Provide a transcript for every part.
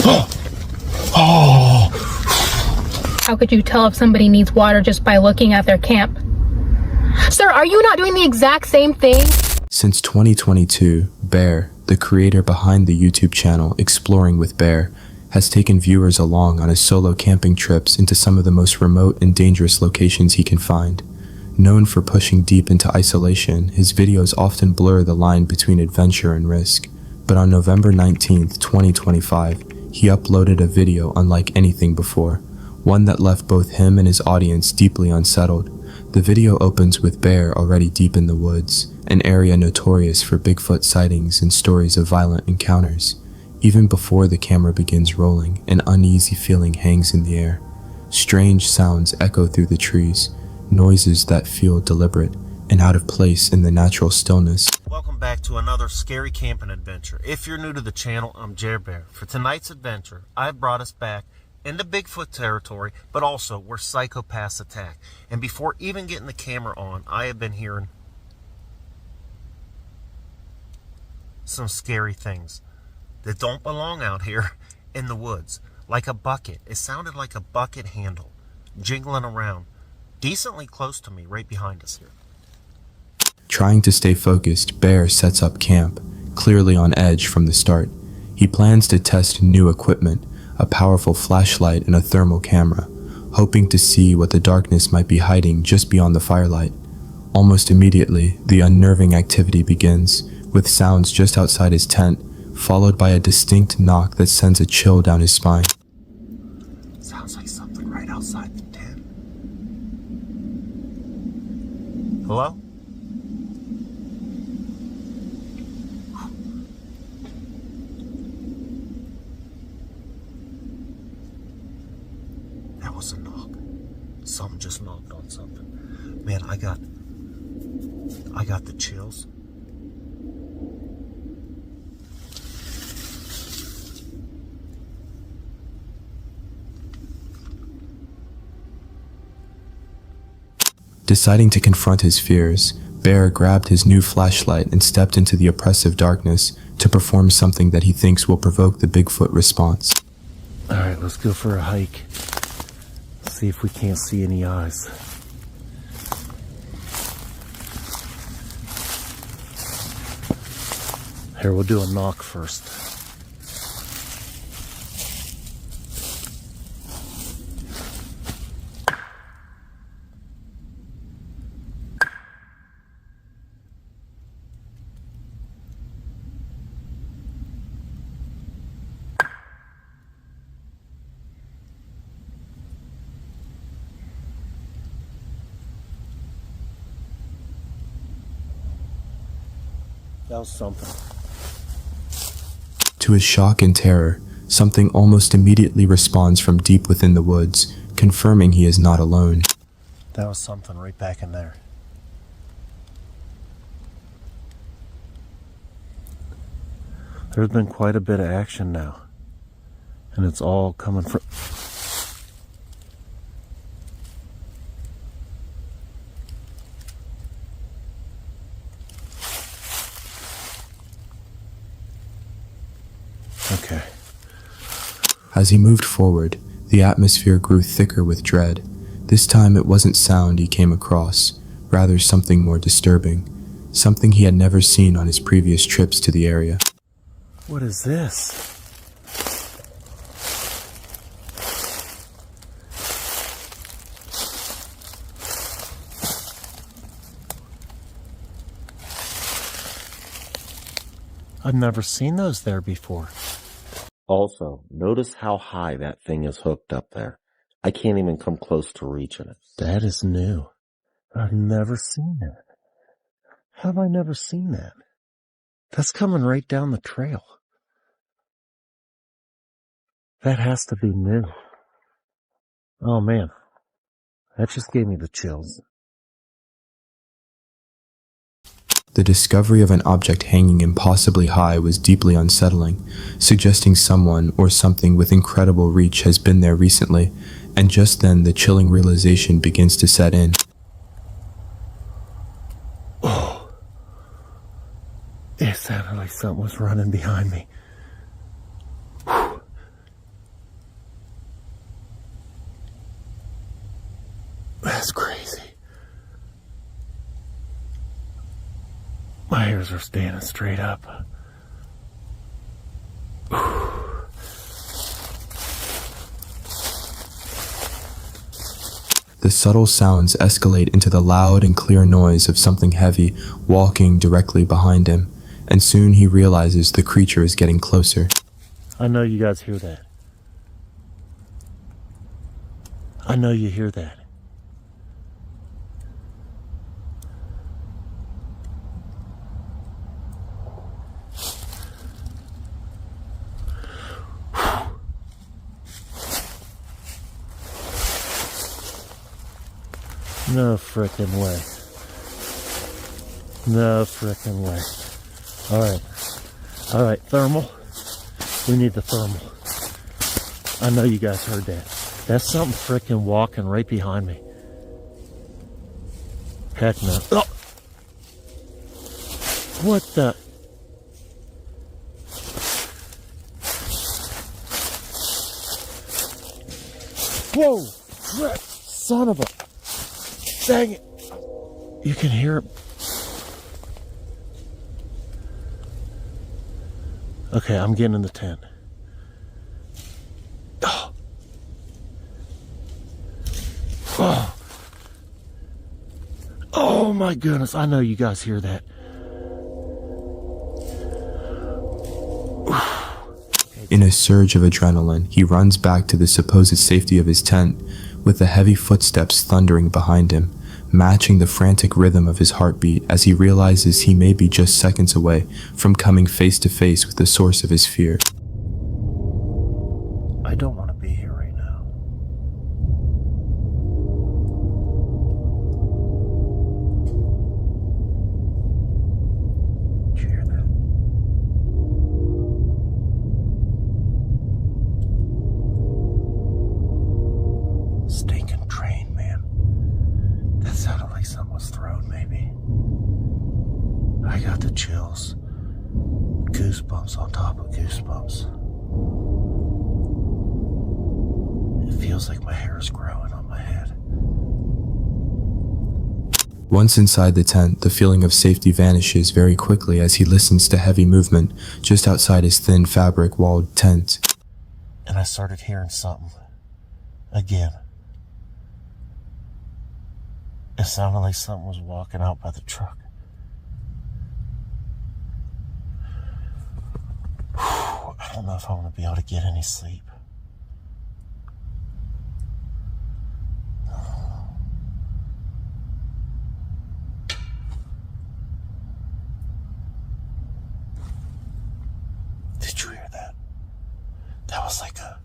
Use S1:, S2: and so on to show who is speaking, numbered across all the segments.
S1: Oh!
S2: How could you tell if somebody needs water just by looking at their camp? Sir, are you not doing the exact same thing?
S3: Since 2022, Bear, the creator behind the YouTube channel Exploring with Bear, has taken viewers along on his solo camping trips into some of the most remote and dangerous locations he can find. Known for pushing deep into isolation, his videos often blur the line between adventure and risk. But on November 19th, 2025, he uploaded a video unlike anything before, one that left both him and his audience deeply unsettled. The video opens with Bear already deep in the woods, an area notorious for Bigfoot sightings and stories of violent encounters. Even before the camera begins rolling, an uneasy feeling hangs in the air. Strange sounds echo through the trees, noises that feel deliberate and out of place in the natural stillness.
S4: Welcome back to another scary camping adventure. If you're new to the channel, I'm Jer Bear. For tonight's adventure, I've brought us back into Bigfoot territory, but also where psychopaths attack. And before even getting the camera on, I have been hearing some scary things that don't belong out here in the woods. Like a bucket. It sounded like a bucket handle jingling around decently close to me, right behind us here.
S3: Trying to stay focused, Bear sets up camp, clearly on edge from the start. He plans to test new equipment, a powerful flashlight and a thermal camera, hoping to see what the darkness might be hiding just beyond the firelight. Almost immediately, the unnerving activity begins, with sounds just outside his tent, followed by a distinct knock that sends a chill down his spine.
S4: Sounds like something right outside the tent. Hello? That was a knock. Something just knocked on something. Man, I got the chills.
S3: Deciding to confront his fears, Bear grabbed his new flashlight and stepped into the oppressive darkness to perform something that he thinks will provoke the Bigfoot response.
S4: Alright, let's go for a hike. See if we can't see any eyes. Here, we'll do a knock first. That was something.
S3: To his shock and terror, something almost immediately responds from deep within the woods, confirming he is not alone.
S4: That was something right back in there. There's been quite a bit of action now. And it's all coming from... Okay.
S3: As he moved forward, the atmosphere grew thicker with dread. This time it wasn't sound he came across, rather something more disturbing, something he had never seen on his previous trips to the area.
S4: What is this? I've never seen those there before. Also, notice how high that thing is hooked up there. I can't even come close to reaching it. That is new. I've never seen that. How have I never seen that? That's coming right down the trail. That has to be new. Oh man, that just gave me the chills.
S3: The discovery of an object hanging impossibly high was deeply unsettling, suggesting someone or something with incredible reach has been there recently, and just then the chilling realization begins to set in.
S4: Oh, it sounded like something was running behind me. Whew. guys are standing straight up.
S3: The subtle sounds escalate into the loud and clear noise of something heavy walking directly behind him, and soon he realizes the creature is getting closer.
S4: I know you guys hear that. I know you hear that. No frickin' way. No frickin' way. Alright, thermal. We need the thermal. I know you guys heard that. That's something frickin' walking right behind me. Heck no. Oh! What the? Whoa! Frick! Son of a... Dang it! You can hear it. Okay, I'm getting in the tent. Oh. Oh. Oh my goodness, I know you guys hear that.
S3: In a surge of adrenaline, he runs back to the supposed safety of his tent, with the heavy footsteps thundering behind him, matching the frantic rhythm of his heartbeat as he realizes he may be just seconds away from coming face to face with the source of his fear.
S4: I don't want to be here right now. Did you hear that? Stinking train, man. That sounded like something was thrown, maybe. I got the chills. Goosebumps on top of goosebumps. It feels like my hair is growing on my head.
S3: Once inside the tent, the feeling of safety vanishes very quickly as he listens to heavy movement just outside his thin fabric-walled tent.
S4: And I started hearing something. Again. It sounded like something was walking out by the truck. I don't know if I'm going to be able to get any sleep. Did you hear that? That was like a...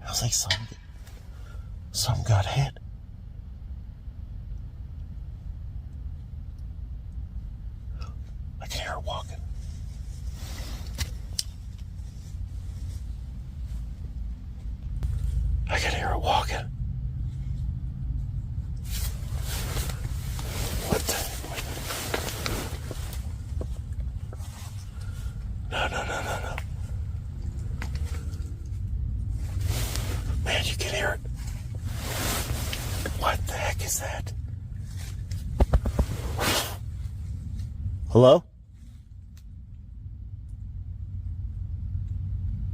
S4: That was like something got hit. I can hear her walking. I can hear her walking. What the? No. Man, you can hear it. What the heck is that? Hello?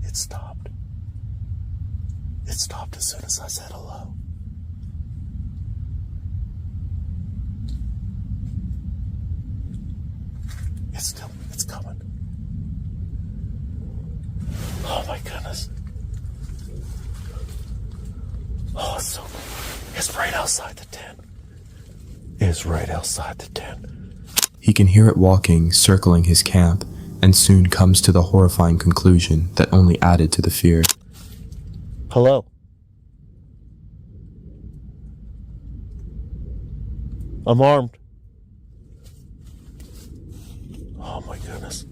S4: It stopped. It stopped as soon as I said hello. It's coming. Oh my goodness. Oh, it's right outside the tent. It's right outside the tent.
S3: He can hear it walking, circling his camp, and soon comes to the horrifying conclusion that only added to the fear.
S4: Hello? I'm armed. Oh my goodness.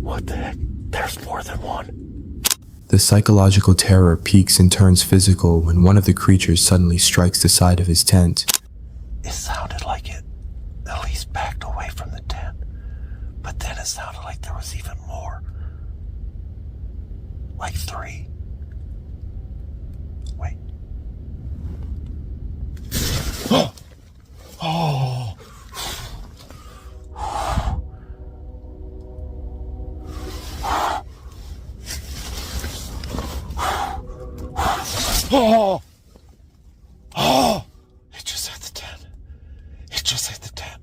S4: What the heck? There's more than one.
S3: The psychological terror peaks and turns physical when one of the creatures suddenly strikes the side of his tent.
S4: It sounded like it at least backed away from the tent, Like 3. Wait. Oh! Oh! Oh! Oh! It just hit the tent. It just hit the tent.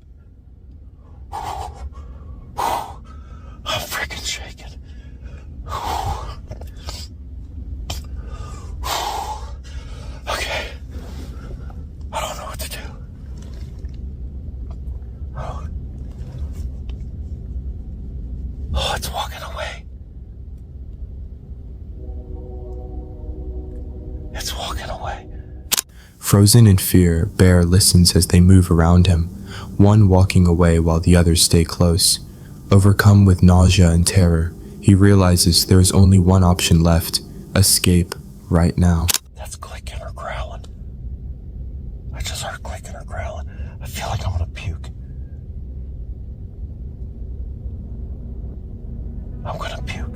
S4: I'm freaking shaking. Okay. I don't know what to do. Oh, it's walking away. It's walking away.
S3: Frozen in fear, Bear listens as they move around him, one walking away while the others stay close. Overcome with nausea and terror, he realizes there is only one option left: escape right now.
S4: That's clicking or growling. I just heard clicking or growling. I feel like I'm gonna puke. I'm gonna puke.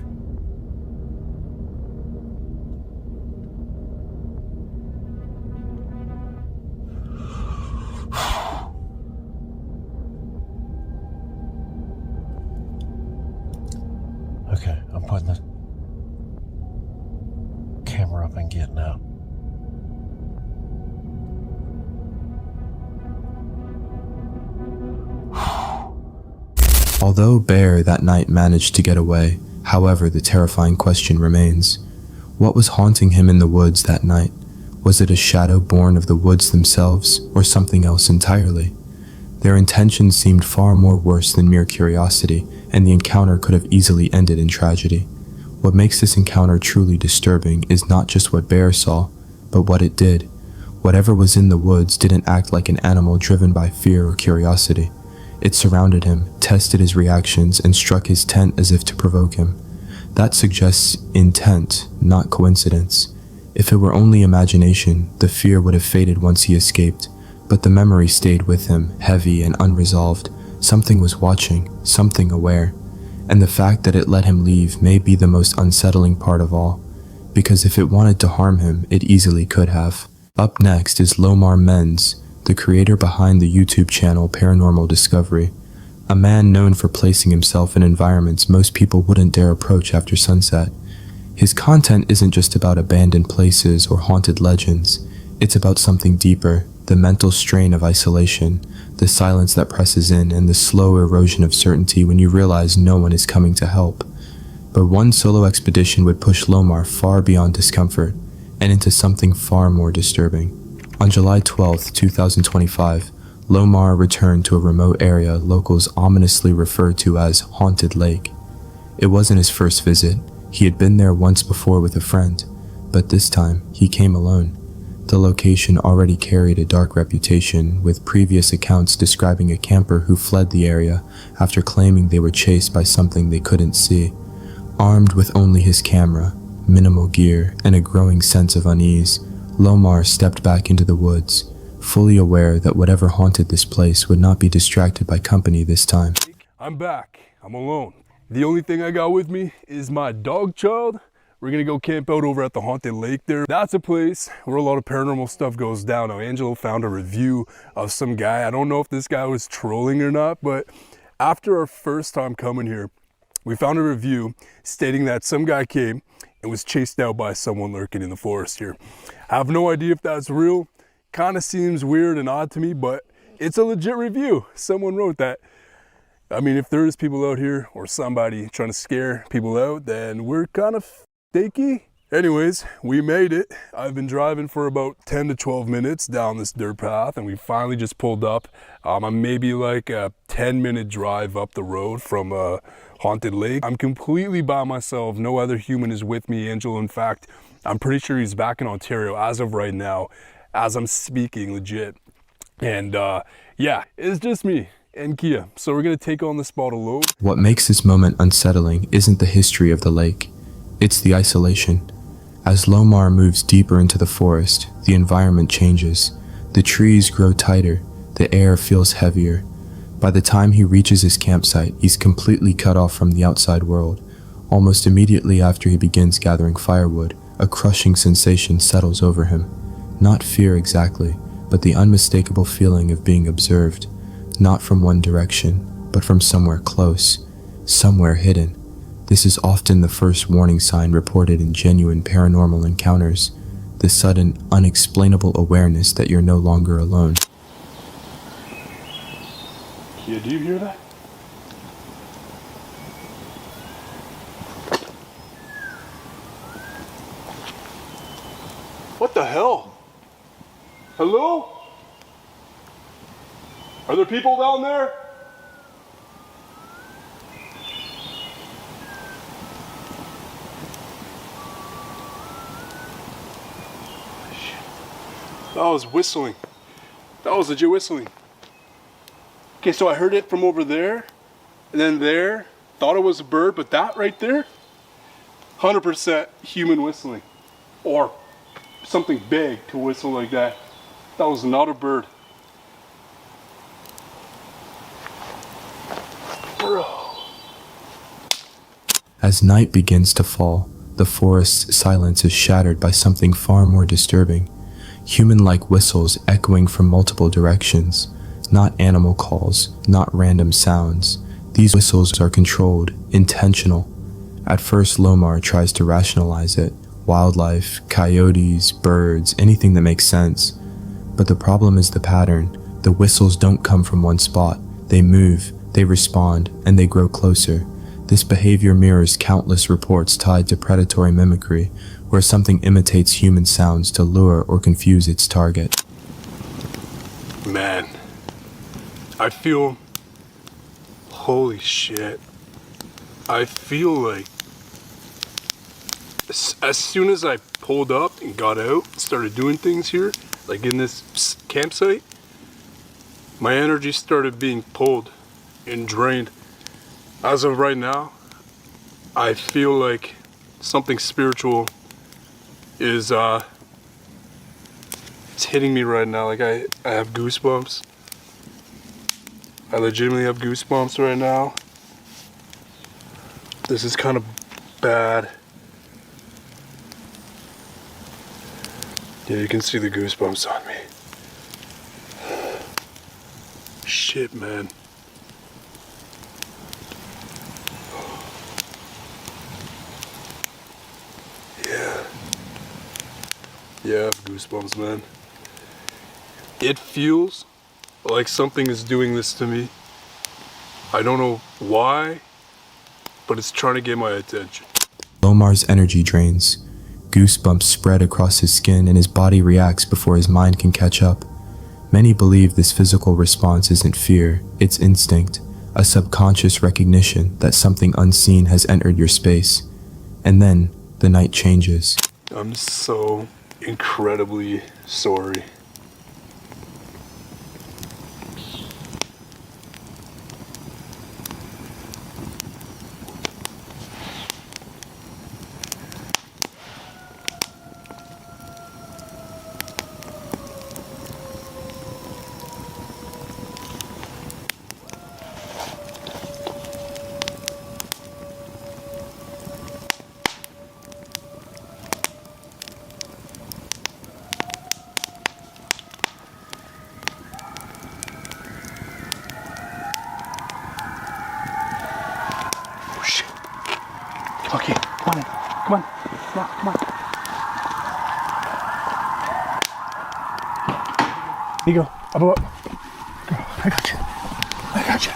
S4: Okay, I'm putting the camera up and getting out.
S3: Although Bear that night managed to get away, however, the terrifying question remains. What was haunting him in the woods that night? Was it a shadow born of the woods themselves, or something else entirely? Their intentions seemed far more worse than mere curiosity, and the encounter could have easily ended in tragedy. What makes this encounter truly disturbing is not just what Bear saw, but what it did. Whatever was in the woods didn't act like an animal driven by fear or curiosity. It surrounded him, tested his reactions, and struck his tent as if to provoke him. That suggests intent, not coincidence. If it were only imagination, the fear would have faded once he escaped, but the memory stayed with him, heavy and unresolved. Something was watching, something aware, and the fact that it let him leave may be the most unsettling part of all, because if it wanted to harm him, it easily could have. Up next is Lomar Menz, the creator behind the YouTube channel Paranormal Discovery, a man known for placing himself in environments most people wouldn't dare approach after sunset. His content isn't just about abandoned places or haunted legends, it's about something deeper: the mental strain of isolation, the silence that presses in, and the slow erosion of certainty when you realize no one is coming to help. But one solo expedition would push Lomar far beyond discomfort, and into something far more disturbing. On July 12, 2025, Lomar returned to a remote area locals ominously refer to as Haunted Lake. It wasn't his first visit. He had been there once before with a friend, but this time he came alone. The location already carried a dark reputation, with previous accounts describing a camper who fled the area after claiming they were chased by something they couldn't see. Armed with only his camera, minimal gear, and a growing sense of unease, Lomar stepped back into the woods, fully aware that whatever haunted this place would not be distracted by company this time.
S1: I'm back. I'm alone. The only thing I got with me is my dog child. We're gonna go camp out over at the Haunted Lake there. That's a place where a lot of paranormal stuff goes down. Now, Angelo found a review of some guy. I don't know if this guy was trolling or not, but after our first time coming here, we found a review stating that some guy came and was chased out by someone lurking in the forest here. I have no idea if that's real. Kind of seems weird and odd to me, but it's a legit review. Someone wrote that. I mean, if there is people out here or somebody trying to scare people out, then we're kind of fakey. Anyways, we made it. I've been driving for about 10 to 12 minutes down this dirt path, and we finally just pulled up. I'm maybe like a 10-minute drive up the road from Haunted Lake. I'm completely by myself. No other human is with me. Angelo, in fact, I'm pretty sure he's back in Ontario as of right now, as I'm speaking, legit. And yeah, it's just me and Kia. So we're gonna take on the spot alone.
S3: What makes this moment unsettling isn't the history of the lake, it's the isolation. As Lomar moves deeper into the forest, the environment changes. The trees grow tighter, the air feels heavier. By the time he reaches his campsite, he's completely cut off from the outside world. Almost immediately after he begins gathering firewood, a crushing sensation settles over him. Not fear exactly, but the unmistakable feeling of being observed, not from one direction, but from somewhere close, somewhere hidden. This is often the first warning sign reported in genuine paranormal encounters, the sudden, unexplainable awareness that you're no longer alone.
S1: Yeah, do you hear that? What the hell? Hello? Are there people down there? That was whistling. That was legit whistling. Okay, so I heard it from over there, and then there, thought it was a bird, but that right there, 100% human whistling. Or something big to whistle like that. That was not a bird. Bro.
S3: As night begins to fall, the forest's silence is shattered by something far more disturbing. Human-like whistles echoing from multiple directions. Not animal calls, not random sounds. These whistles are controlled, intentional. At first, Lomar tries to rationalize it. Wildlife, coyotes, birds, anything that makes sense. But the problem is the pattern. The whistles don't come from one spot. They move, they respond, and they grow closer. This behavior mirrors countless reports tied to predatory mimicry, where something imitates human sounds to lure or confuse its target.
S1: Man, I feel, holy shit, I feel like as soon as I pulled up and got out and started doing things here, like in this campsite, my energy started being pulled and drained. As of right now, I feel like something spiritual is it's hitting me right now. Like I have goosebumps. I legitimately have goosebumps right now. This is kind of bad. Yeah, you can see the goosebumps on me. Shit, man. Yeah, I have goosebumps, man. It feels like something is doing this to me. I don't know why, but it's trying to get my attention.
S3: Lomar's energy drains. Goosebumps spread across his skin and his body reacts before his mind can catch up. Many believe this physical response isn't fear, it's instinct, a subconscious recognition that something unseen has entered your space. And then, the night changes.
S1: I'm so incredibly sorry. Okay, come on in. Come on. Come on, come on. Here you go. Up, up. Go. I got you. I got you.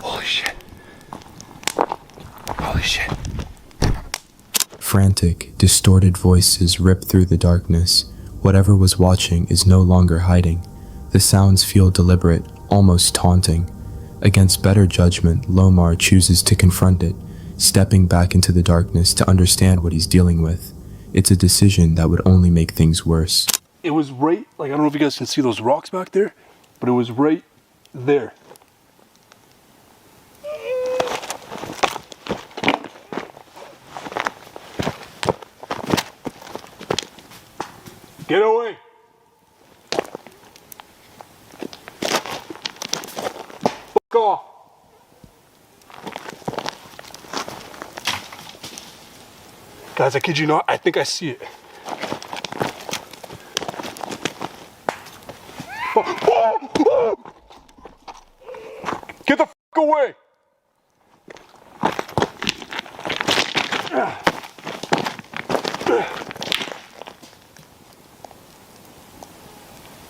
S1: Holy shit. Holy shit.
S3: Frantic, distorted voices rip through the darkness. Whatever was watching is no longer hiding. The sounds feel deliberate, almost taunting. Against better judgment, Lomar chooses to confront it, stepping back into the darkness to understand what he's dealing with. It's a decision that would only make things worse.
S1: It was right, like, I don't know if you guys can see those rocks back there, but it was right there. Get away! Fuck off! Guys, I kid you not, I think I see it. Get the fuck away!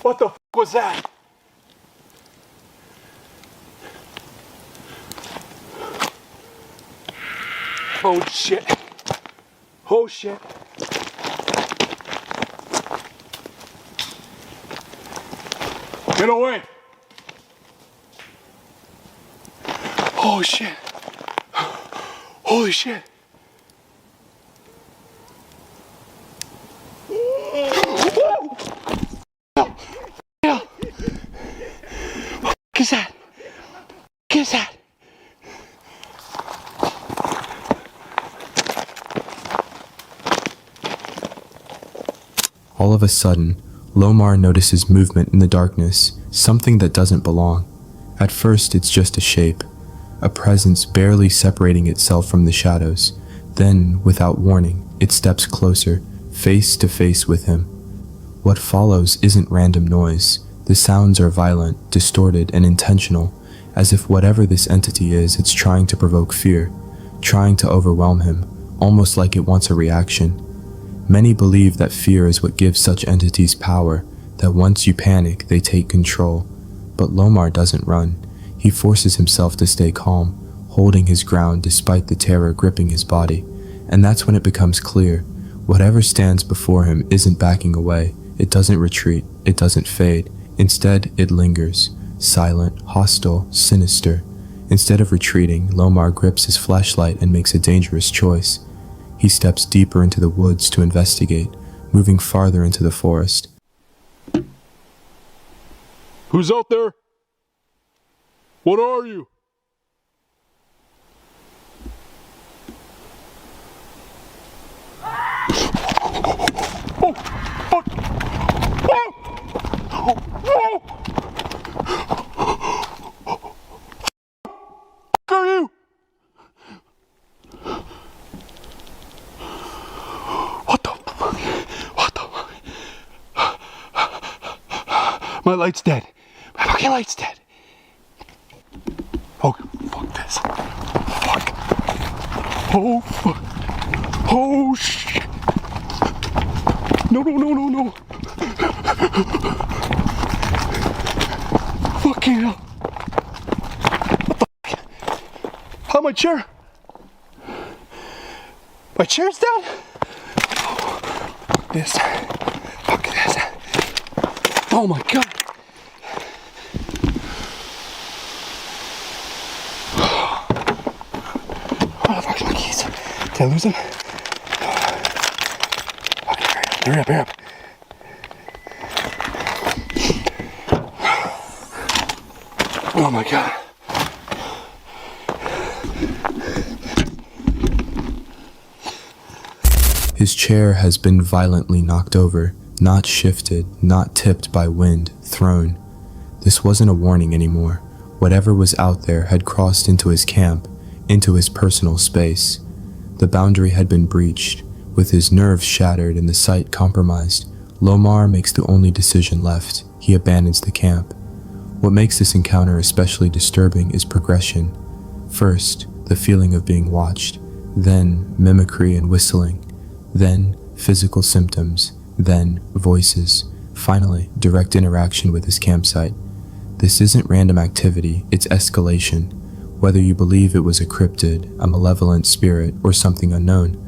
S1: What the fuck was that? Oh shit. Oh shit. Get away. Oh shit. Holy shit. What is that? What is that?
S3: All of a sudden, Lomar notices movement in the darkness, something that doesn't belong. At first, it's just a shape, a presence barely separating itself from the shadows. Then, without warning, it steps closer, face to face with him. What follows isn't random noise. The sounds are violent, distorted, and intentional, as if whatever this entity is, it's trying to provoke fear, trying to overwhelm him, almost like it wants a reaction. Many believe that fear is what gives such entities power, that once you panic, they take control. But Lomar doesn't run. He forces himself to stay calm, holding his ground despite the terror gripping his body. And that's when it becomes clear. Whatever stands before him isn't backing away. It doesn't retreat. It doesn't fade. Instead, it lingers, silent, hostile, sinister. Instead of retreating, Lomar grips his flashlight and makes a dangerous choice. He steps deeper into the woods to investigate, moving farther into the forest.
S1: Who's out there? What are you? Oh, fuck. Oh! Oh! Oh! Fuck are you? What the fuck? What the fuck? My light's dead. My fucking light's dead. Oh, fuck this. Fuck. Oh, fuck. Oh, shit. No, no, no, no, no. Fucking hell. What the fuck? How, my chair? My chair's down? Fuck this. Fuck this. Oh my god. Where the fuck's my keys? Did I lose them? Hurry up, hurry up. Oh my god.
S3: His chair has been violently knocked over, not shifted, not tipped by wind, thrown. This wasn't a warning anymore. Whatever was out there had crossed into his camp, into his personal space. The boundary had been breached. With his nerves shattered and the sight compromised, Lomar makes the only decision left. He abandons the camp. What makes this encounter especially disturbing is progression. First, the feeling of being watched, then mimicry and whistling, then physical symptoms, then voices, finally direct interaction with his campsite. This isn't random activity, it's escalation. Whether you believe it was a cryptid, a malevolent spirit, or something unknown,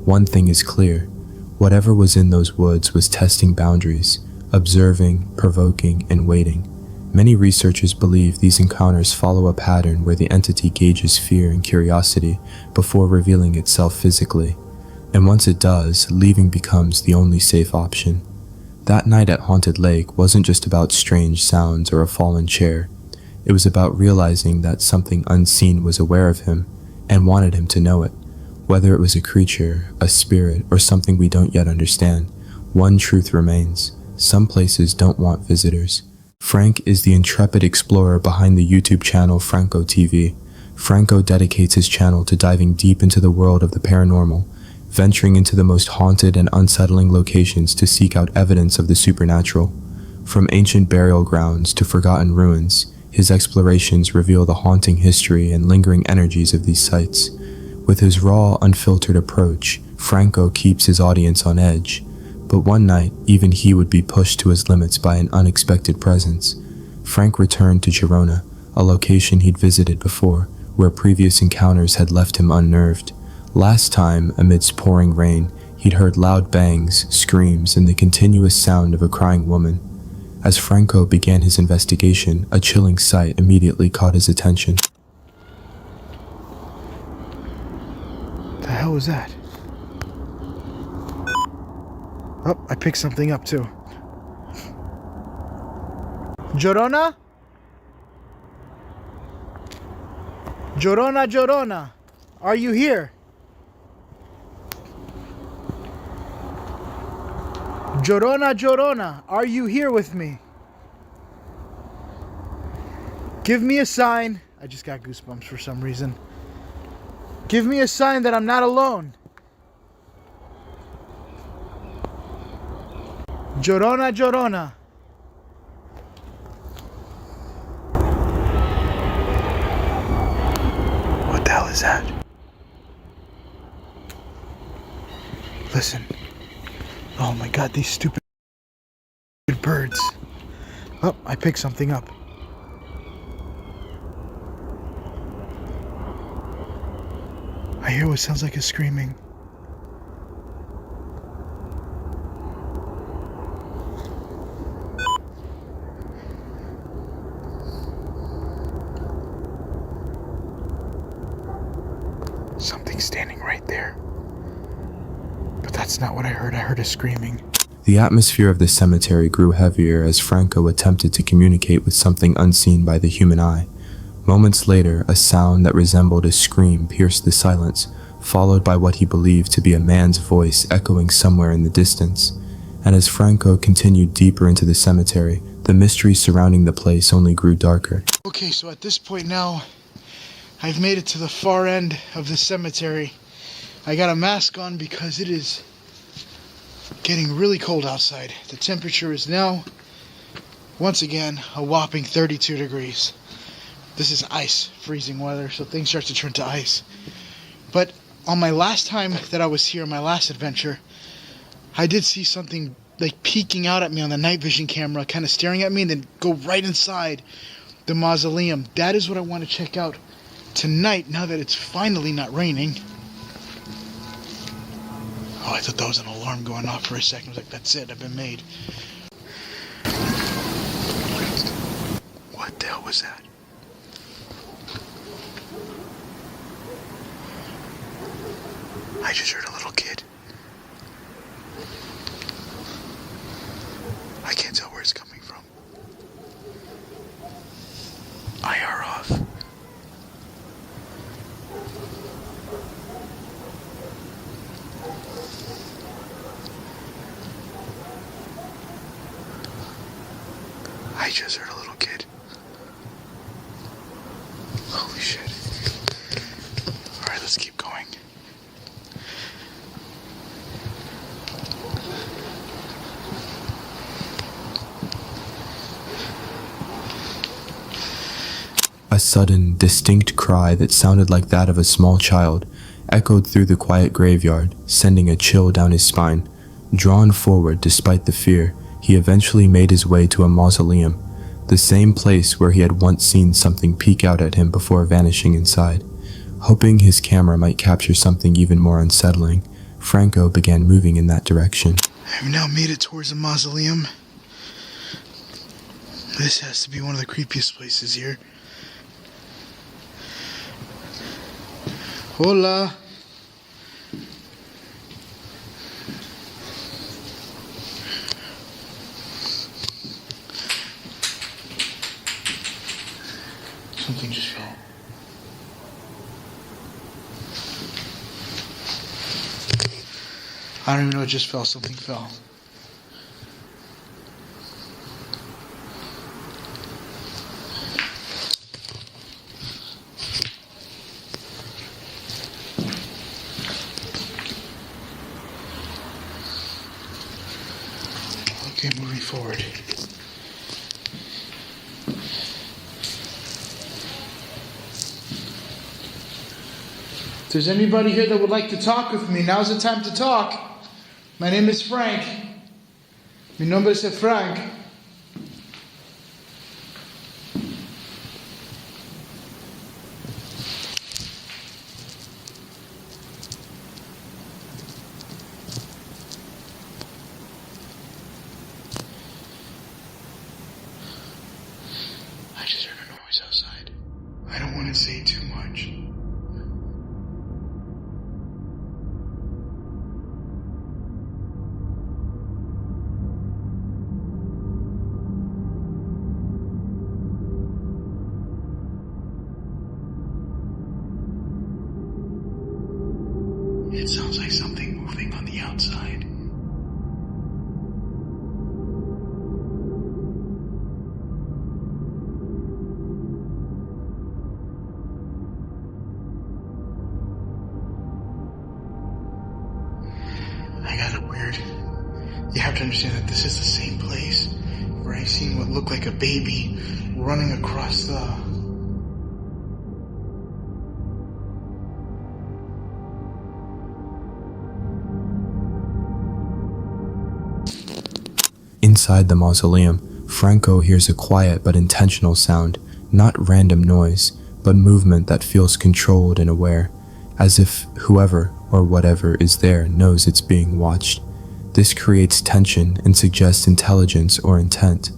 S3: one thing is clear. Whatever was in those woods was testing boundaries, observing, provoking, and waiting. Many researchers believe these encounters follow a pattern where the entity gauges fear and curiosity before revealing itself physically. And once it does, leaving becomes the only safe option. That night at Haunted Lake wasn't just about strange sounds or a fallen chair. It was about realizing that something unseen was aware of him and wanted him to know it. Whether it was a creature, a spirit, or something we don't yet understand, one truth remains: some places don't want visitors. Frank is the intrepid explorer behind the YouTube channel Franco TV. Franco dedicates his channel to diving deep into the world of the paranormal, venturing into the most haunted and unsettling locations to seek out evidence of the supernatural. From ancient burial grounds to forgotten ruins, his explorations reveal the haunting history and lingering energies of these sites. With his raw, unfiltered approach, Franco keeps his audience on edge. But one night, even he would be pushed to his limits by an unexpected presence. Frank returned to Girona, a location he'd visited before, where previous encounters had left him unnerved. Last time, amidst pouring rain, he'd heard loud bangs, screams, and the continuous sound of a crying woman. As Franco began his investigation, a chilling sight immediately caught his attention.
S5: The hell was that? Oh, I picked something up too. Llorona? Llorona, Llorona, are you here? Llorona, Llorona, are you here with me? Give me a sign. I just got goosebumps for some reason. Give me a sign that I'm not alone. Llorona, Llorona. What the hell is that? Listen. Oh my god, these stupid birds. Oh, I picked something up. I hear what sounds like a screaming. Something's standing right there. But that's not what I heard. I heard a screaming.
S3: The atmosphere of the cemetery grew heavier as Franco attempted to communicate with something unseen by the human eye. Moments later, a sound that resembled a scream pierced the silence, followed by what he believed to be a man's voice echoing somewhere in the distance. And as Franco continued deeper into the cemetery, the mystery surrounding the place only grew darker.
S5: Okay, so at this point now, I've made it to the far end of the cemetery. I got a mask on because it is getting really cold outside. The temperature is now, once again, a whopping 32 degrees. This is ice, freezing weather, so things start to turn to ice. But on my last time that I was here, my last adventure, I did see something like peeking out at me on the night vision camera, kind of staring at me, and then go right inside the mausoleum. That is what I want to check out tonight, now that it's finally not raining. Oh, I thought that was an alarm going off for a second. I was like, that's it, I've been made. What the hell was that? I just heard a little kid. I can't tell where it's coming from. IR off. I just heard a little kid. Holy shit. Alright, let's keep going.
S3: A sudden, distinct cry that sounded like that of a small child echoed through the quiet graveyard, sending a chill down his spine. Drawn forward despite the fear, he eventually made his way to a mausoleum, the same place where he had once seen something peek out at him before vanishing inside. Hoping his camera might capture something even more unsettling, Franco began moving in that direction.
S5: I've now made it towards the mausoleum. This has to be one of the creepiest places here. Hola. Something just fell. I don't even know what just fell. Something fell. Okay, moving forward. If there's anybody here that would like to talk with me, now's the time to talk. My name is Frank. Mi nombre es Frank. I just heard a noise outside. I don't want to say too much. It sounds like something moving on the outside. I got it weird. You have to understand that this is the same place where I seen what looked like a baby running across the...
S3: Inside the mausoleum, Franco hears a quiet but intentional sound, not random noise, but movement that feels controlled and aware, as if whoever or whatever is there knows it's being watched. This creates tension and suggests intelligence or intent.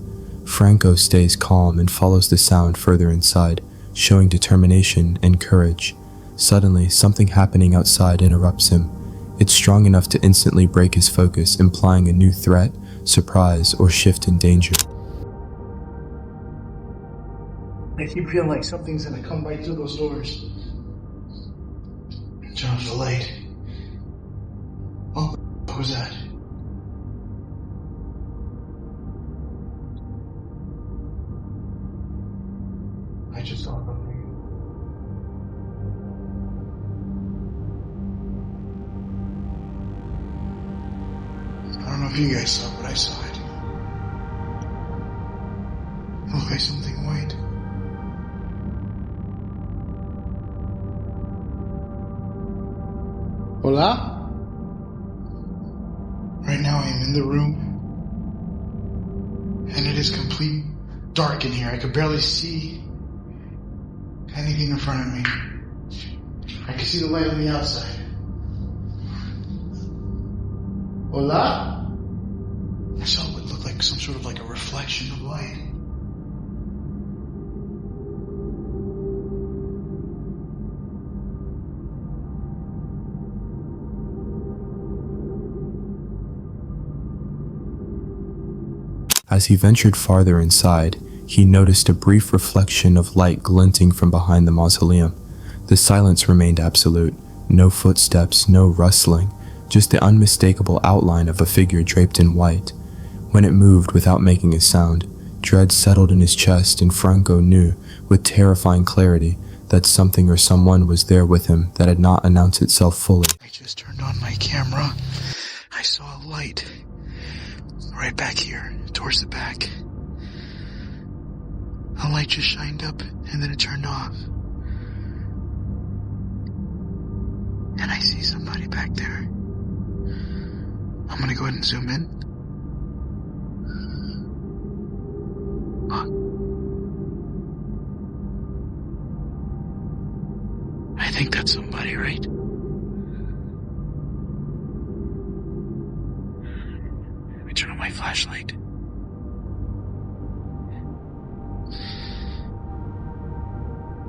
S3: Franco stays calm and follows the sound further inside, showing determination and courage. Suddenly, something happening outside interrupts him. It's strong enough to instantly break his focus, implying a new threat, surprise, or shift in danger.
S5: I keep feeling like something's gonna come right through those doors. Turn off the light. Oh, what was that? I just saw something. I don't know if you guys saw it, but I saw it. It looked like something white. Hola? Right now I am in the room. And it is complete dark in here. I could barely see anything in front of me. I can see the light on the outside. Hola? I saw what looked like some sort of like a reflection of light.
S3: As he ventured farther inside, he noticed a brief reflection of light glinting from behind the mausoleum. The silence remained absolute. No footsteps, no rustling, just the unmistakable outline of a figure draped in white. When it moved without making a sound, dread settled in his chest, and Franco knew, with terrifying clarity, that something or someone was there with him that had not announced itself fully.
S5: I just turned on my camera. I saw a light right back here, towards the back. A light just shined up and then it turned off. And I see somebody back there. I'm gonna go ahead and zoom in. I think that's somebody, right? Let me turn on my flashlight.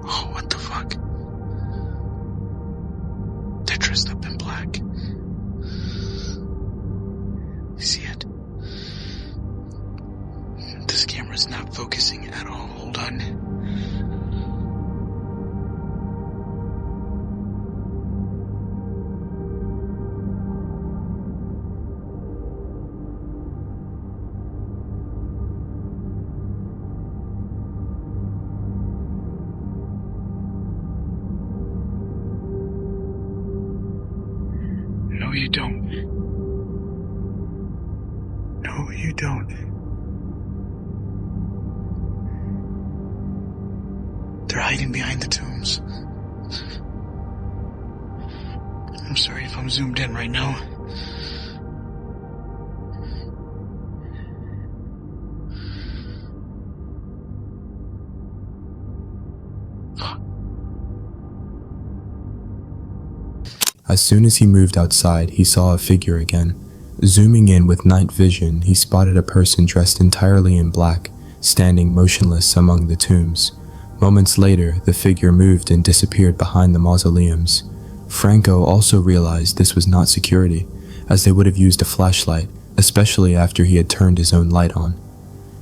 S5: Oh, what the fuck? They're dressed up in black. You see it? This camera's not focusing at all. Hold on. No, you don't. No, you don't. They're hiding behind the tombs. I'm sorry if I'm zoomed in right now.
S3: As soon as he moved outside, he saw a figure again. Zooming in with night vision, he spotted a person dressed entirely in black, standing motionless among the tombs. Moments later, the figure moved and disappeared behind the mausoleums. Franco also realized this was not security, as they would have used a flashlight, especially after he had turned his own light on.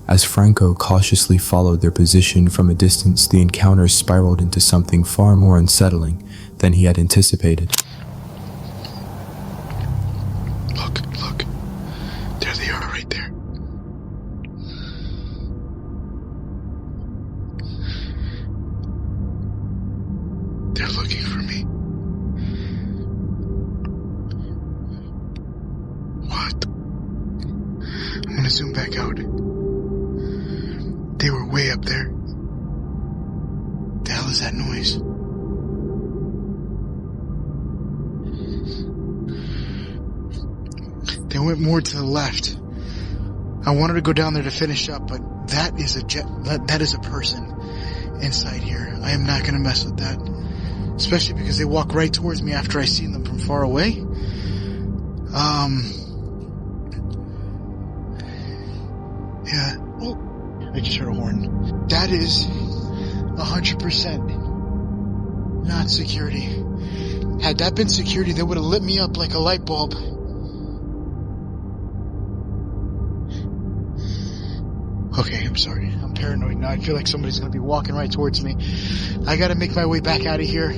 S3: As Franco cautiously followed their position from a distance, the encounter spiraled into something far more unsettling than he had anticipated.
S5: Look. There they are right there. They're looking for me. What? I'm gonna zoom back out. They were way up there. The hell is that noise? They went more to the left. I wanted to go down there to finish up, but that is a person inside here. I am not gonna mess with that. Especially because they walk right towards me after I seen them from far away. Yeah. Oh, I just heard a horn. That is 100% not security. Had that been security, they would have lit me up like a light bulb. Okay, I'm sorry. I'm paranoid now. I feel like somebody's going to be walking right towards me. I got to make my way back out of here.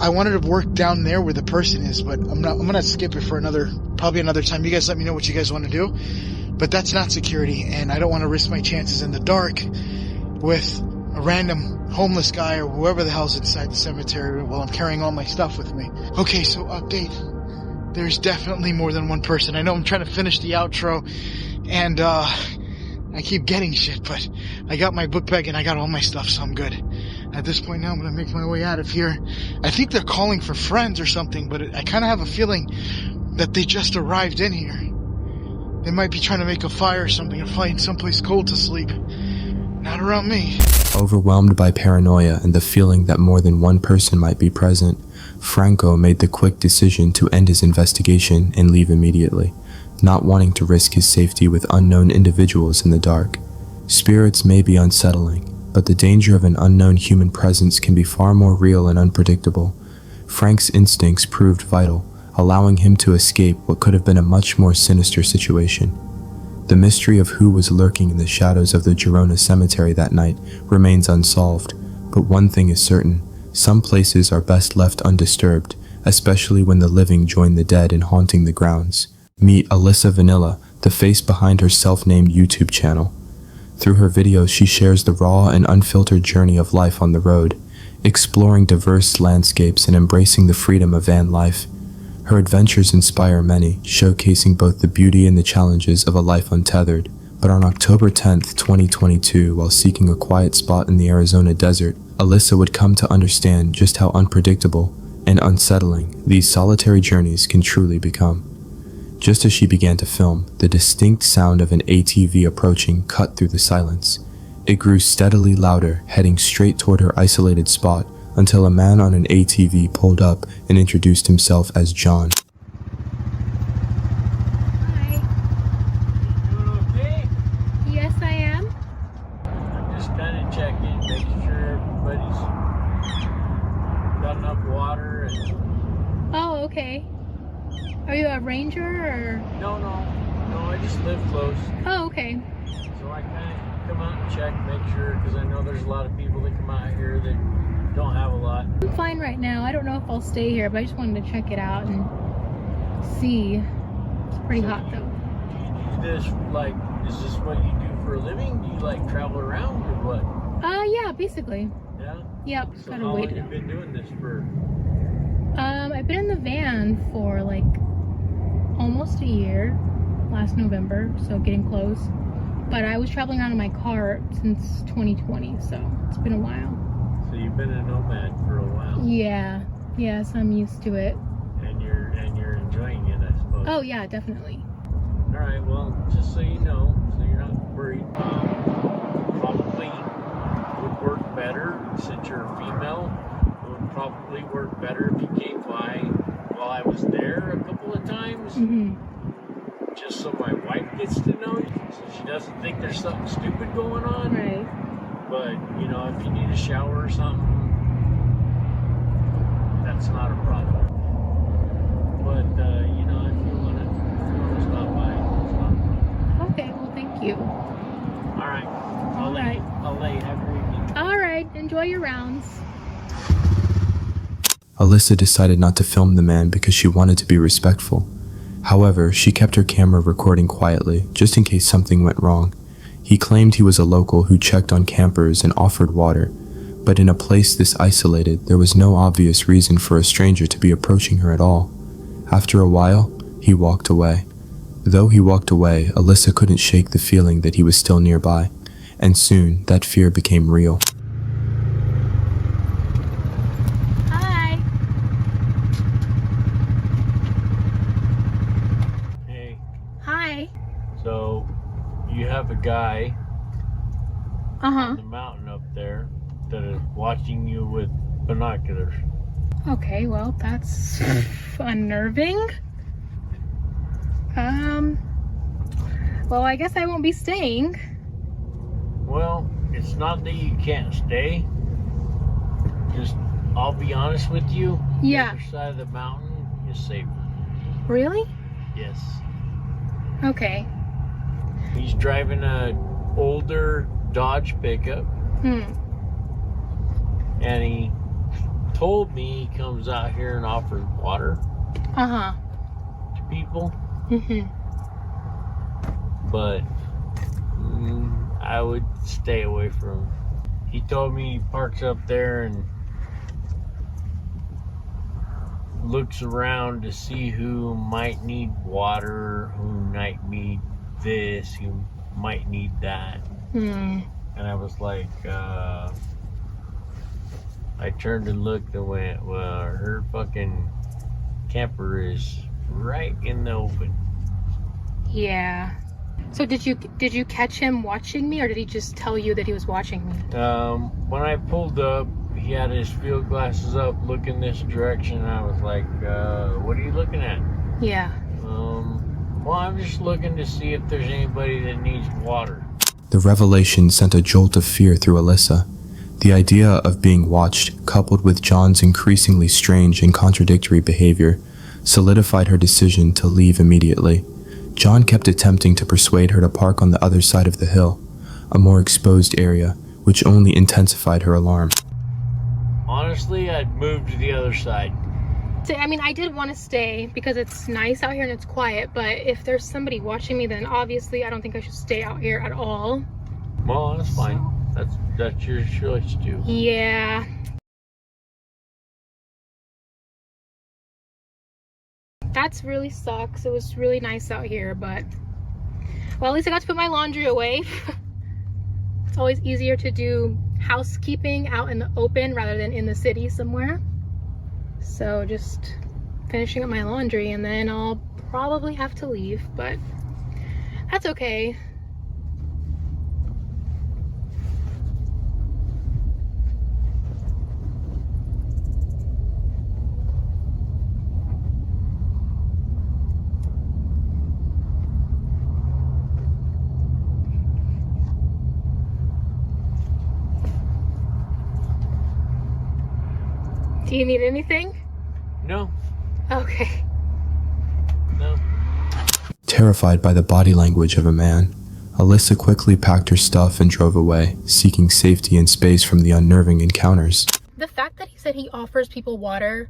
S5: I wanted to work down there where the person is, but I'm going to skip it for probably another time. You guys let me know what you guys want to do. But that's not security, and I don't want to risk my chances in the dark with a random homeless guy or whoever the hell's inside the cemetery while I'm carrying all my stuff with me. Okay, so update. There's definitely more than one person. I know I'm trying to finish the outro, and I keep getting shit, but I got my book bag and I got all my stuff, so I'm good. At this point now, I'm going to make my way out of here. I think they're calling for friends or something, but I kind of have a feeling that they just arrived in here. They might be trying to make a fire or something or find someplace cold to sleep. Not around me.
S3: Overwhelmed by paranoia and the feeling that more than one person might be present, Franco made the quick decision to end his investigation and leave immediately, not wanting to risk his safety with unknown individuals in the dark. Spirits may be unsettling, but the danger of an unknown human presence can be far more real and unpredictable. Frank's instincts proved vital, allowing him to escape what could have been a much more sinister situation. The mystery of who was lurking in the shadows of the Girona cemetery that night remains unsolved, but one thing is certain: some places are best left undisturbed, especially when the living join the dead in haunting the grounds. Meet Alyssa Vanilla, the face behind her self-named YouTube channel. Through her videos, she shares the raw and unfiltered journey of life on the road, exploring diverse landscapes and embracing the freedom of van life. Her adventures inspire many, showcasing both the beauty and the challenges of a life untethered. But on October 10th, 2022, while seeking a quiet spot in the Arizona desert, Alyssa would come to understand just how unpredictable and unsettling these solitary journeys can truly become. Just as she began to film, the distinct sound of an ATV approaching cut through the silence. It grew steadily louder, heading straight toward her isolated spot, until a man on an ATV pulled up and introduced himself as John.
S2: Hi.
S6: You doing okay?
S2: Yes, I am.
S6: I'm just kind of checking, making sure everybody's got enough water and...
S2: Oh, okay. Are you a ranger or?
S6: No, I just live close.
S2: Oh, okay.
S6: So I kind of come out and check, make sure, because I know there's a lot of people that come out here that don't have a lot.
S2: I'm fine right now. I don't know if I'll stay here, but I just wanted to check it out and see. It's pretty hot though.
S6: Do you do this, like, is this what you do for a living? Do you, like, travel around or what?
S2: Yeah, basically.
S6: Yeah?
S2: Yep,
S6: So
S2: gotta
S6: how long
S2: wait.
S6: have you been doing this for?
S2: I've been in the van for like almost a year. last November, so getting close. But I was traveling around in my car since 2020, so it's been a while.
S6: So you've been a nomad for a while.
S2: Yeah, yes, I'm used to it.
S6: And you're enjoying it, I suppose.
S2: Oh yeah, definitely.
S6: All right, well, just so you know, so you're not worried, probably would work better since you're a female. It would probably work better if you came by while I was there a couple of times, just so my wife gets to know you, so she doesn't think there's something stupid going on.
S2: Right.
S6: But you know, if you need a shower or something, that's not a problem. But you know, if you wanna stop by, it's not a problem.
S2: Okay, well, thank you.
S6: All right. I'll let you have your evening.
S2: All right, enjoy your rounds.
S3: Alyssa decided not to film the man because she wanted to be respectful. However, she kept her camera recording quietly, just in case something went wrong. He claimed he was a local who checked on campers and offered water, but in a place this isolated, there was no obvious reason for a stranger to be approaching her at all. After a while, he walked away. Though he walked away, Alyssa couldn't shake the feeling that he was still nearby, and soon that fear became real.
S2: Hi.
S6: Hey,
S2: Hi.
S6: so you have a guy
S2: Uh-huh.
S6: on the mountain up there that is watching you with binoculars.
S2: Okay, well, that's unnerving. Well, I guess I won't be staying.
S6: Well, it's not that you can't stay. Just, I'll be honest with you.
S2: Yeah.
S6: The other side of the mountain is safer.
S2: Really?
S6: Yes.
S2: Okay.
S6: He's driving a older Dodge pickup, and he told me he comes out here and offers water
S2: Uh-huh.
S6: to people. But I would stay away from him. He told me he parks up there and looks around to see who might need water, who might need this, who might need that. And I was like, I turned and looked and went, well, her fucking camper is right in the open.
S2: Yeah. So did you catch him watching me, or did he just tell you that he was watching me?
S6: When I pulled up, he had his field glasses up looking this direction, and I was like, what are you looking at?
S2: Yeah.
S6: Well, I'm just looking to see if there's anybody that needs water.
S3: The revelation sent a jolt of fear through Alyssa. The idea of being watched, coupled with John's increasingly strange and contradictory behavior, solidified her decision to leave immediately. John kept attempting to persuade her to park on the other side of the hill, a more exposed area, which only intensified her alarm.
S6: Honestly, I'd move to the other side.
S2: So, I mean, I did want to stay because it's nice out here and it's quiet, but if there's somebody watching me, then obviously I don't think I should stay out here at all.
S6: Well, that's fine. That's your choice too.
S2: Yeah. That's really sucks. It was really nice out here, but well, at least I got to put my laundry away. It's always easier to do housekeeping out in the open rather than in the city somewhere. So just finishing up my laundry, and then I'll probably have to leave, but that's okay. Do you need anything?
S6: No.
S2: Okay.
S6: No.
S3: Terrified by the body language of a man, Alyssa quickly packed her stuff and drove away, seeking safety and space from the unnerving encounters.
S2: The fact that he said he offers people water,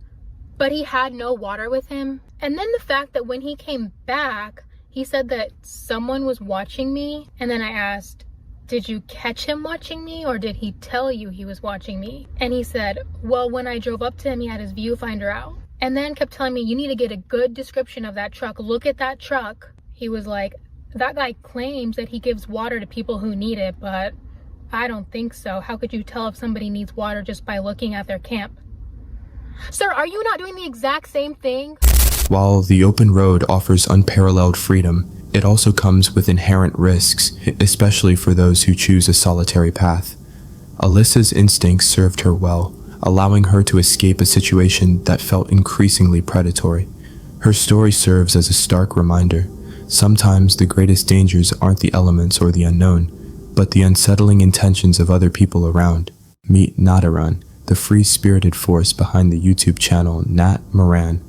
S2: but he had no water with him, and then the fact that when he came back, he said that someone was watching me, and then I asked, did you catch him watching me, or did he tell you he was watching me? And he said, well, when I drove up to him, he had his viewfinder out. And then kept telling me, you need to get a good description of that truck. Look at that truck. He was like, that guy claims that he gives water to people who need it, but I don't think so. How could you tell if somebody needs water just by looking at their camp? Sir, are you not doing the exact same thing?
S3: While the open road offers unparalleled freedom, it also comes with inherent risks, especially for those who choose a solitary path. Alyssa's instincts served her well, allowing her to escape a situation that felt increasingly predatory. Her story serves as a stark reminder. Sometimes the greatest dangers aren't the elements or the unknown, but the unsettling intentions of other people around. Meet Nataran, the free-spirited force behind the YouTube channel Nat Moran.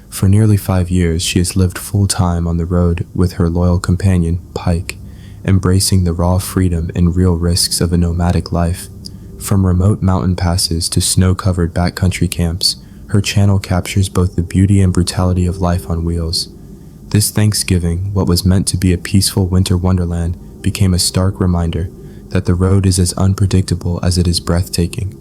S3: For nearly 5 years, she has lived full-time on the road with her loyal companion, Pike, embracing the raw freedom and real risks of a nomadic life. From remote mountain passes to snow-covered backcountry camps, her channel captures both the beauty and brutality of life on wheels. This Thanksgiving, what was meant to be a peaceful winter wonderland, became a stark reminder that the road is as unpredictable as it is breathtaking.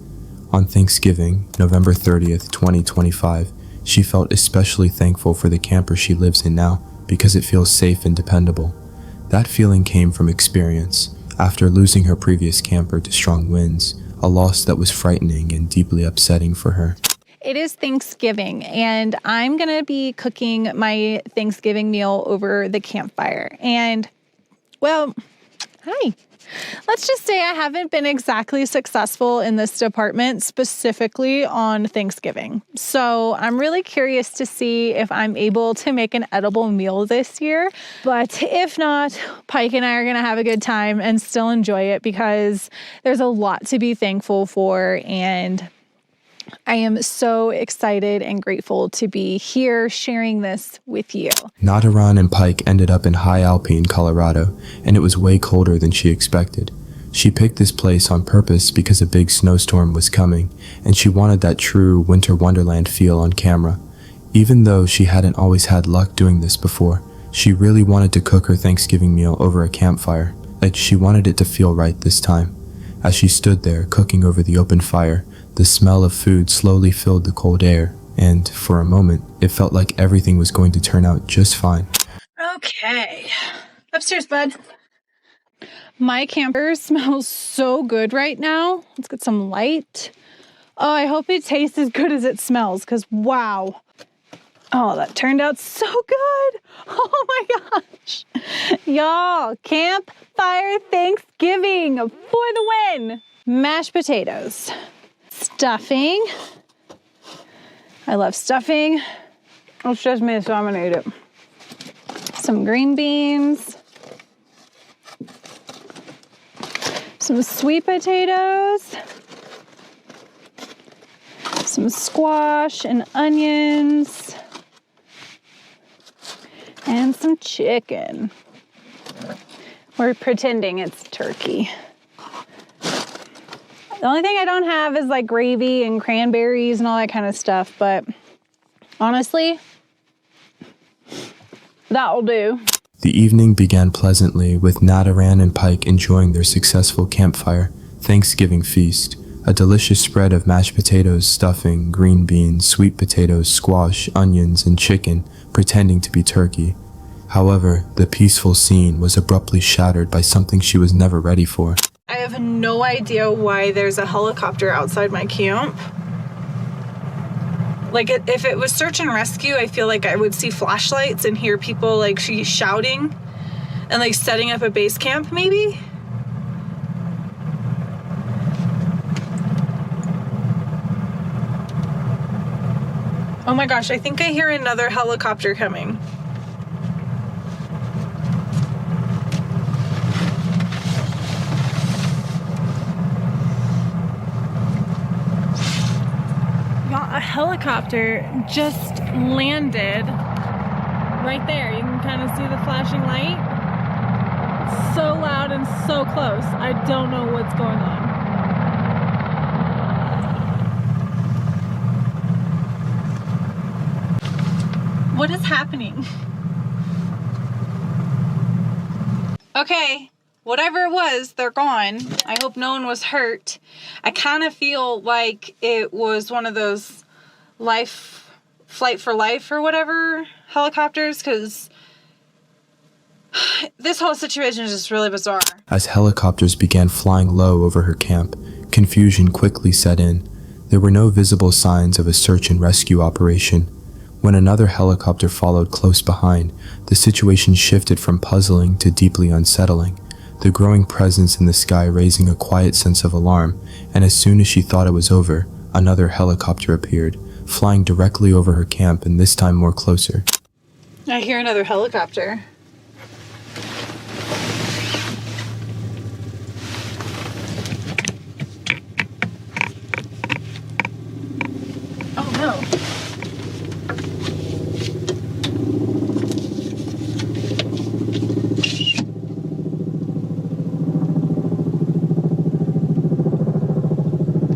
S3: On Thanksgiving, November 30th, 2025, she felt especially thankful for the camper she lives in now because it feels safe and dependable. That feeling came from experience. After losing her previous camper to strong winds, a loss that was frightening and deeply upsetting for her.
S7: It is Thanksgiving, and I'm going to be cooking my Thanksgiving meal over the campfire. And, well, hi. Let's just say I haven't been exactly successful in this department, specifically on Thanksgiving. So I'm really curious to see if I'm able to make an edible meal this year. But if not, Pike and I are going to have a good time and still enjoy it because there's a lot to be thankful for, and I am so excited and grateful to be here sharing this with you.
S3: Nataran and Pike ended up in high Alpine, Colorado, and it was way colder than she expected. She picked this place on purpose because a big snowstorm was coming, and she wanted that true winter wonderland feel on camera. Even though she hadn't always had luck doing this before, she really wanted to cook her Thanksgiving meal over a campfire. She wanted it to feel right this time. As she stood there, cooking over the open fire, the smell of food slowly filled the cold air, and for a moment, it felt like everything was going to turn out just fine.
S7: Okay. Upstairs, bud. My camper smells so good right now. Let's get some light. Oh, I hope it tastes as good as it smells, because wow. Oh, that turned out so good. Oh my gosh. Y'all, campfire Thanksgiving for the win. Mashed potatoes. Stuffing. I love stuffing. It's just me, so I'm gonna eat it. Some green beans. Some sweet potatoes. Some squash and onions. And some chicken. We're pretending it's turkey. The only thing I don't have is like gravy and cranberries and all that kind of stuff, but honestly, that'll do.
S3: The evening began pleasantly with Nataran and Pike enjoying their successful campfire Thanksgiving feast, a delicious spread of mashed potatoes, stuffing, green beans, sweet potatoes, squash, onions, and chicken, pretending to be turkey. However, the peaceful scene was abruptly shattered by something she was never ready for.
S7: I have no idea why there's a helicopter outside my camp. Like, if it was search and rescue, I feel like I would see flashlights and hear people like shouting and like setting up a base camp maybe. Oh my gosh, I think I hear another helicopter coming. A helicopter just landed right there. You can kind of see the flashing light. It's so loud and so close. I don't know what's going on. What is happening? Okay. Whatever it was, they're gone. I hope no one was hurt. I kind of feel like it was one of those flight for life or whatever helicopters, because This whole situation is just really bizarre.
S3: As helicopters began flying low over her camp, confusion quickly set in. There were no visible signs of a search and rescue operation. When another helicopter followed close behind, the situation shifted from puzzling to deeply unsettling, the growing presence in the sky raising a quiet sense of alarm, and as soon as she thought it was over, another helicopter appeared, flying directly over her camp and this time more closer.
S7: I hear another helicopter. Oh no.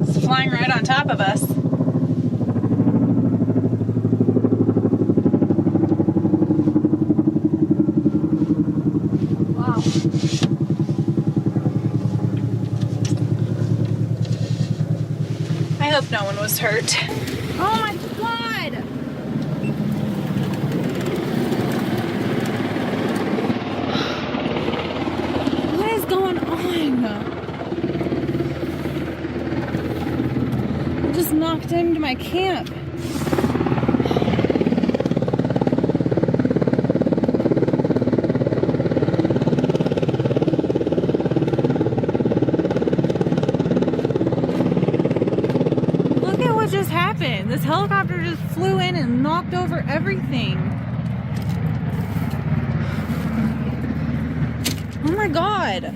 S7: It's flying right on top of us. Wow. I hope no one was hurt. Oh my god! What is going on? I just knocked into my camp. Just happened. This helicopter just flew in and knocked over everything. Oh my god.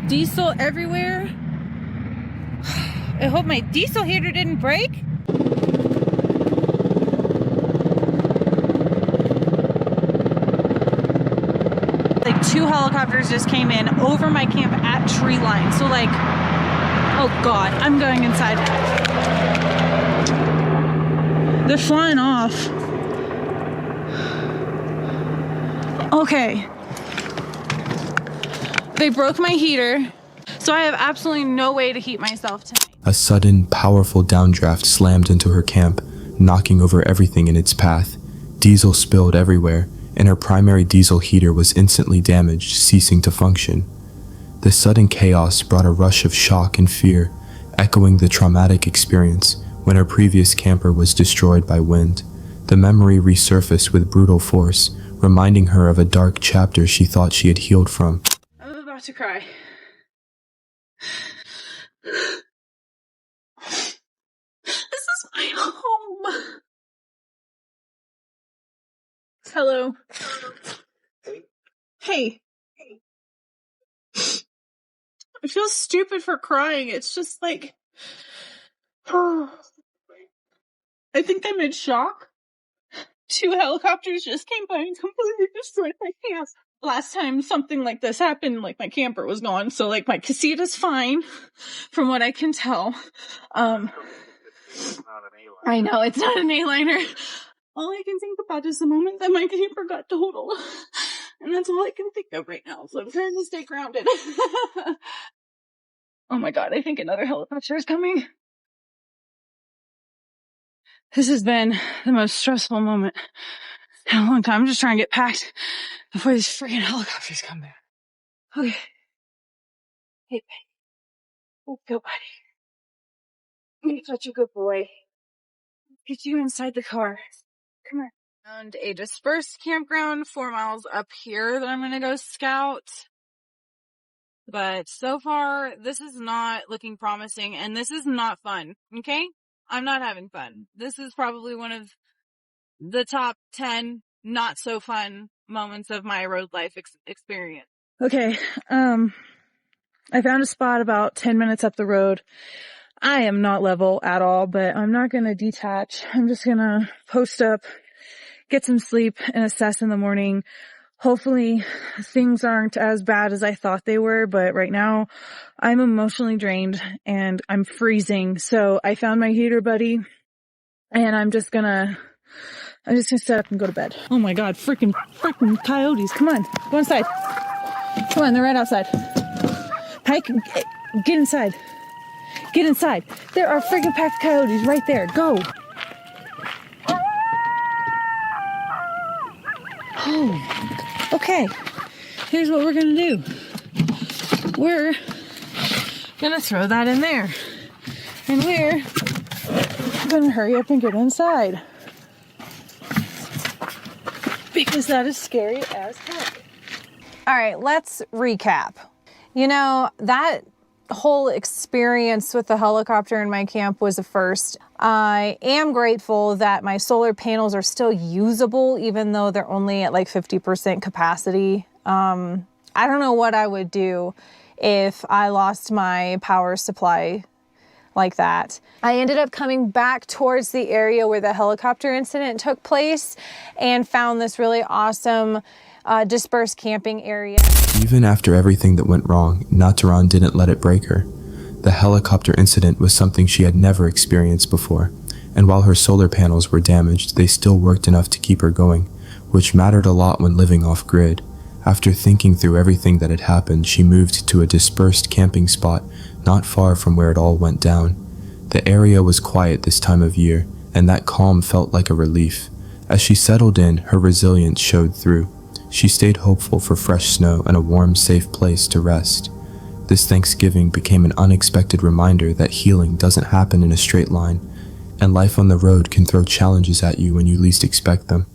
S7: Diesel everywhere. I hope my diesel heater didn't break. Like 2 helicopters just came in over my camp at tree line. So like, oh god, I'm going inside. They're flying off. Okay. They broke my heater, so I have absolutely no way to heat myself tonight.
S3: A sudden, powerful downdraft slammed into her camp, knocking over everything in its path. Diesel spilled everywhere, and her primary diesel heater was instantly damaged, ceasing to function. The sudden chaos brought a rush of shock and fear, echoing the traumatic experience when her previous camper was destroyed by wind. The memory resurfaced with brutal force, reminding her of a dark chapter she thought she had healed from.
S7: I'm about to cry. This is my home. Hello. Hey. I feel stupid for crying. It's just like, I think I'm in shock. 2 helicopters just came by and completely destroyed my camp. Last time something like this happened, like my camper was gone. So like my casita's fine from what I can tell. I know it's not an A-liner. All I can think about is the moment that my camper got totaled. And that's all I can think of right now. So I'm trying to stay grounded. Oh my god, I think another helicopter is coming. This has been the most stressful moment in a long time. I'm just trying to get packed before these freaking helicopters come back. Okay. Hey, let's go, buddy. You're such a good boy. Get you inside the car. Come on. Found a dispersed campground 4 miles up here that I'm going to go scout. But so far, this is not looking promising, and this is not fun, okay? I'm not having fun. This is probably one of the top 10 not so fun moments of my road life experience. Okay, I found a spot about 10 minutes up the road. I am not level at all, but I'm not going to detach. I'm just going to post up, get some sleep, and assess in the morning. Hopefully things aren't as bad as I thought they were, but right now I'm emotionally drained and I'm freezing. So I found my heater buddy and I'm just gonna set up and go to bed. Oh my god, freaking coyotes. Come on, go inside. Come on, they're right outside. Pike, get inside. Get inside. There are freaking packed coyotes right there. Go.
S8: Oh, okay. Here's what we're gonna do. We're gonna throw that in there. And we're gonna hurry up and get inside. Because that is scary as heck. All right, let's recap. You know, that whole experience with the helicopter in my camp was a first. I am grateful that my solar panels are still usable, even though they're only at like 50% capacity. I don't know what I would do if I lost my power supply like that. I ended up coming back towards the area where the helicopter incident took place and found this really awesome dispersed camping area.
S3: Even after everything that went wrong, Nataran didn't let it break her. The helicopter incident was something she had never experienced before, and while her solar panels were damaged, they still worked enough to keep her going, which mattered a lot when living off-grid. After thinking through everything that had happened, she moved to a dispersed camping spot not far from where it all went down. The area was quiet this time of year, and that calm felt like a relief. As she settled in, her resilience showed through. She stayed hopeful for fresh snow and a warm, safe place to rest. This Thanksgiving became an unexpected reminder that healing doesn't happen in a straight line, and life on the road can throw challenges at you when you least expect them.